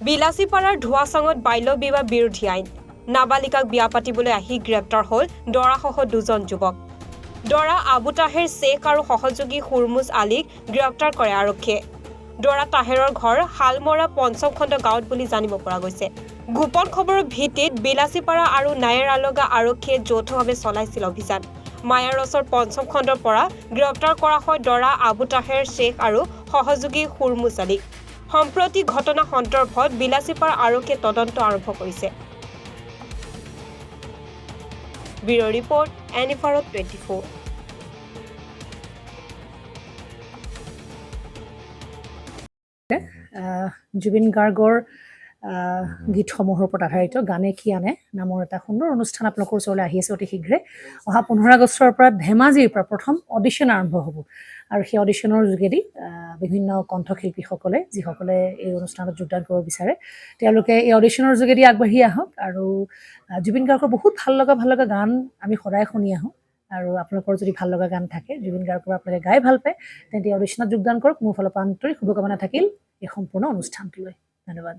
বিলাসীপাৰাৰ ধোৱাচাঙত বাল্য বিবাহ বিৰোধী আইন নাবালিকাক বিয়া পাতিবলৈ আহি গ্ৰেপ্তাৰ হ'ল দৰাসহ দুজন যুৱক দৰা আবু তাহেৰ শ্বেখ আৰু সহযোগী হুৰমুজ আলীক গ্ৰেপ্তাৰ কৰে আৰক্ষীয়ে দৰা তাহেৰৰ ঘৰ হালমৰা পঞ্চম খণ্ড গাঁৱত বুলি জানিব পৰা গৈছে গোপন খবৰৰ ভিত্তিত বিলাসীপাৰা আৰু নায়েৰালগা আৰক্ষীয়ে যৌথভাৱে চলাইছিল অভিযান মায়াৰছৰ পঞ্চম খণ্ডৰ পৰা গ্ৰেপ্তাৰ কৰা হয় দৰা আবু তাহেৰ শ্বেখ আৰু সহযোগী হুৰমুজ আলীক সম্প্ৰতি ঘটনা সন্দৰ্ভত বিলাসীপাৰা আৰক্ষীয়ে তদন্ত আৰম্ভ কৰিছে ব্যুৰ' ৰিপৰ্ট এনিভাৰত 24 জুবিন গাৰ্গৰ গীতসমূহৰ ওপৰত আধাৰিত গানে কি আনে নামৰ এটা সুন্দৰ অনুষ্ঠান আপোনালোকৰ ওচৰলৈ আহি আছে অতি শীঘ্ৰে অহা 15 আগষ্টৰ পৰা ধেমাজিৰ পৰা প্ৰথম অডিশ্যন আৰম্ভ হ'ব আৰু সেই অডিশ্যনৰ যোগেদি বিভিন্ন কণ্ঠশিল্পীসকলে যিসকলে এই অনুষ্ঠানত যোগদান কৰিব বিচাৰে তেওঁলোকে এই অডিশ্যনৰ যোগেদি আগবাঢ়ি আহক আৰু জুবিন গাৰ্গৰ বহুত ভাল লগা গান আমি সদায় শুনি আহোঁ আৰু আপোনালোকৰ যদি ভাল লগা গান থাকে জুবিন গাৰ্গৰ আপোনালোকে গাই ভাল পায় তেন্তে অডিশ্যনত যোগদান কৰক মোৰ ফালৰ পৰা আন্তৰিক শুভকামনা থাকিল এই সম্পূৰ্ণ অনুষ্ঠানটোলৈ ধন্যবাদ